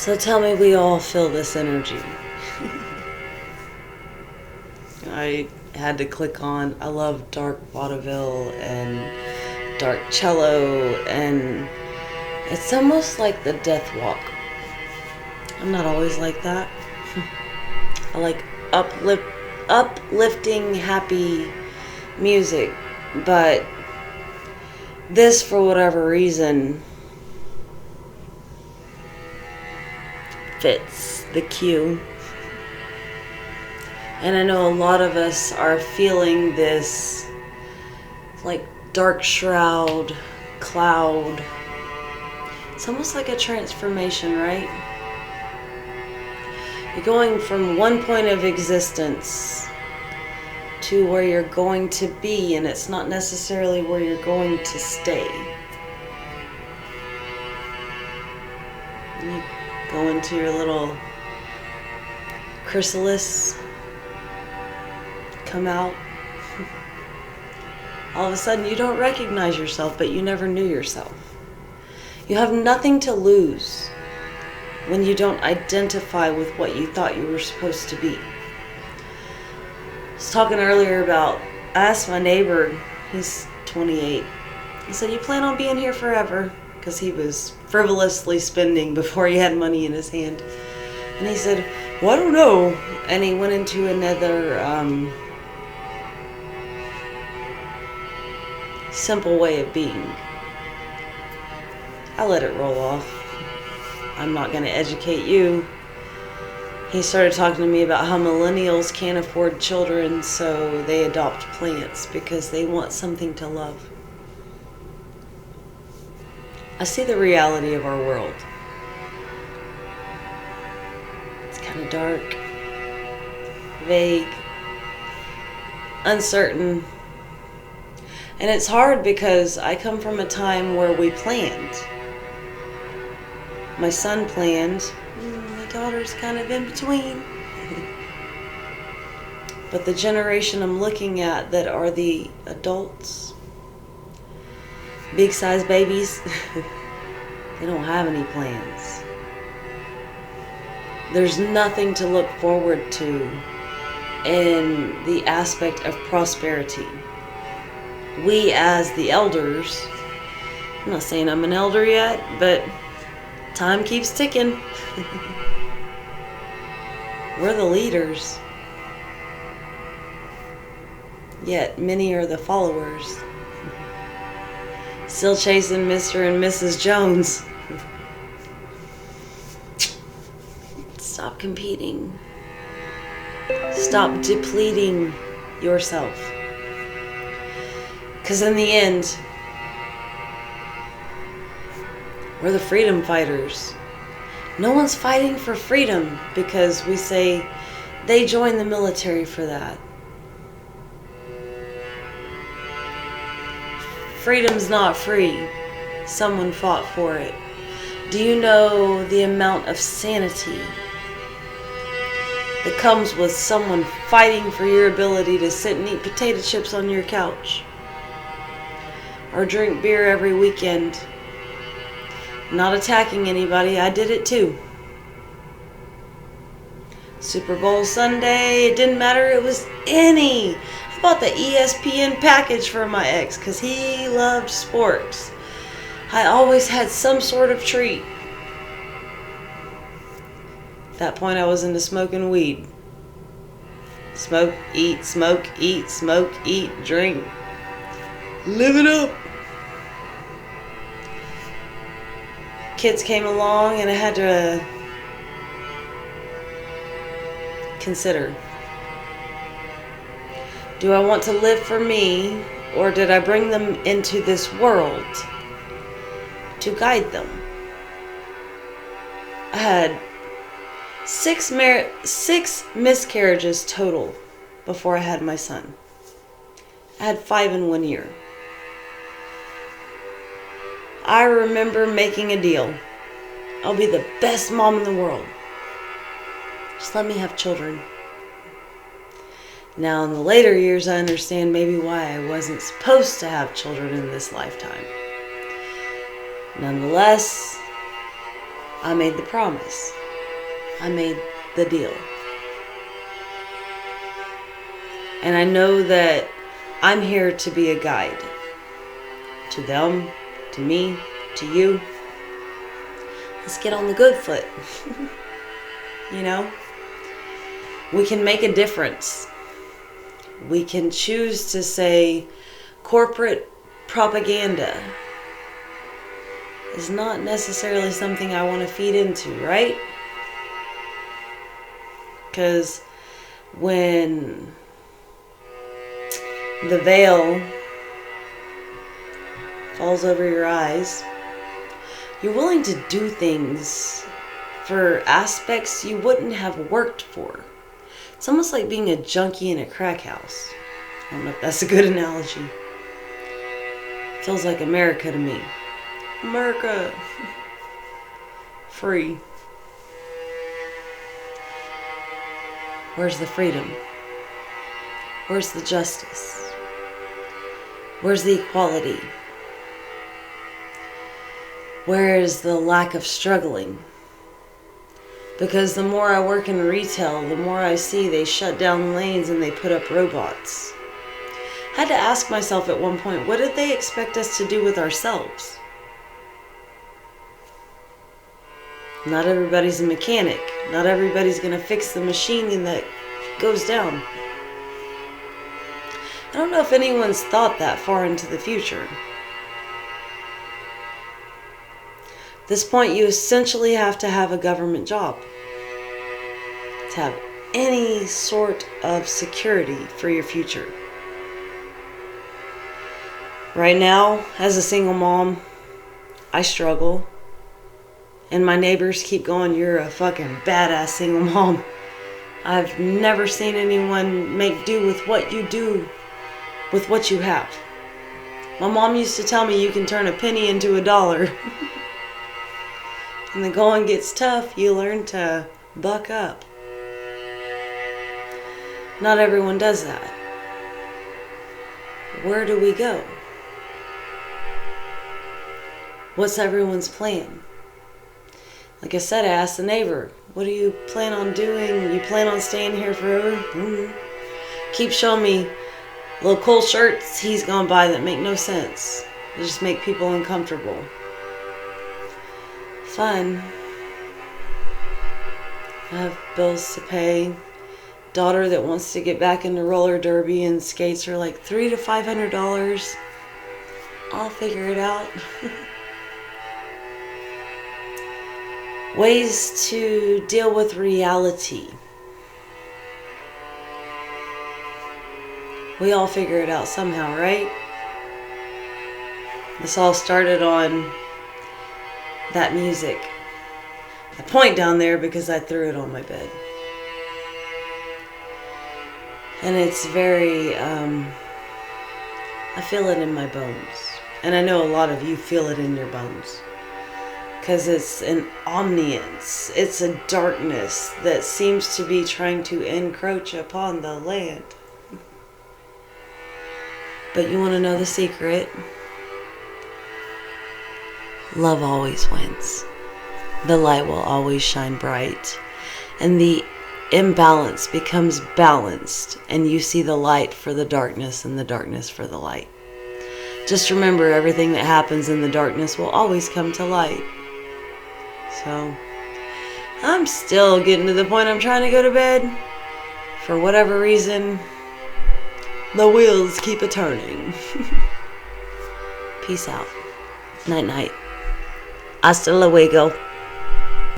So tell me we all feel this energy. I had to click on, I love dark vaudeville and dark cello, and it's almost like the death walk. I'm not always like that. I like uplifting, happy music, but this, for whatever reason, fits the cue. And I know a lot of us are feeling this like dark shroud, cloud. It's almost like a transformation, right? You're going from one point of existence to where you're going to be, and it's not necessarily where you're going to stay. You go into your little chrysalis, come out. All of a sudden you don't recognize yourself, but you never knew yourself. You have nothing to lose when you don't identify with what you thought you were supposed to be. I was talking earlier about, I asked my neighbor, he's 28, I said, you plan on being here forever? Because he was frivolously spending before he had money in his hand. And he said, well, I don't know. And he went into another simple way of being. I let it roll off. I'm not going to educate you. He started talking to me about how millennials can't afford children, so they adopt plants because they want something to love. I see the reality of our world. It's kind of dark, vague, uncertain. And it's hard because I come from a time where we planned. My son planned. My daughter's kind of in between. But the generation I'm looking at that are the adults, big size babies, they don't have any plans. There's nothing to look forward to in the aspect of prosperity. We as the elders, I'm not saying I'm an elder yet, but time keeps ticking. We're the leaders. Yet many are the followers. Still chasing Mr. and Mrs. Jones. Stop competing. Stop depleting yourself. Because in the end, we're the freedom fighters. No one's fighting for freedom because we say they joined the military for that. Freedom's not free. Someone fought for it. Do you know the amount of sanity that comes with someone fighting for your ability to sit and eat potato chips on your couch? Or drink beer every weekend? Not attacking anybody, I did it too. Super Bowl Sunday, it didn't matter, it was any. I bought the ESPN package for my ex because he loved sports. I always had some sort of treat. At that point I was into smoking weed. Smoke, eat, drink. Live it up. Kids came along and I had to consider, do I want to live for me, or did I bring them into this world to guide them? I had six miscarriages total before I had my son. I had 5 in 1 year. I remember making a deal. I'll be the best mom in the world. Just let me have children. Now, in the later years, I understand maybe why I wasn't supposed to have children in this lifetime. Nonetheless, I made the promise. I made the deal. And I know that I'm here to be a guide. To them, to me, to you. Let's get on the good foot. You know? We can make a difference. We can choose to say corporate propaganda is not necessarily something I want to feed into, right? Because when the veil falls over your eyes, you're willing to do things for aspects you wouldn't have worked for. It's almost like being a junkie in a crack house. I don't know if that's a good analogy. Feels like America to me. America. Free. Where's the freedom? Where's the justice? Where's the equality? Where is the lack of struggling? Because the more I work in retail, the more I see they shut down lanes and they put up robots. I had to ask myself at one point, what did they expect us to do with ourselves? Not everybody's a mechanic. Not everybody's going to fix the machine that goes down. I don't know if anyone's thought that far into the future. At this point, you essentially have to have a government job to have any sort of security for your future. Right now, as a single mom, I struggle. And my neighbors keep going, you're a fucking badass single mom. I've never seen anyone make do with what you do with what you have. My mom used to tell me you can turn a penny into $1. When the going gets tough, you learn to buck up. Not everyone does that. Where do we go? What's everyone's plan? Like I said, I asked the neighbor, what do you plan on doing? You plan on staying here forever? Keep showing me little cool shirts he's gonna buy that make no sense. They just make people uncomfortable. Fun. I have bills to pay. Daughter that wants to get back into roller derby and skates are like $300 to $500. I'll figure it out. Ways to deal with reality. We all figure it out somehow, right? This all started on that music. I point down there because I threw it on my bed. And it's very, I feel it in my bones. And I know a lot of you feel it in your bones. Because it's an omniscience. It's a darkness that seems to be trying to encroach upon the land. But you want to know the secret? Love always wins. The light will always shine bright. And the imbalance becomes balanced. And you see the light for the darkness and the darkness for the light. Just remember, everything that happens in the darkness will always come to light. So, I'm still getting to the point I'm trying to go to bed. For whatever reason, the wheels keep a-turning. Peace out. Night-night. Hasta luego.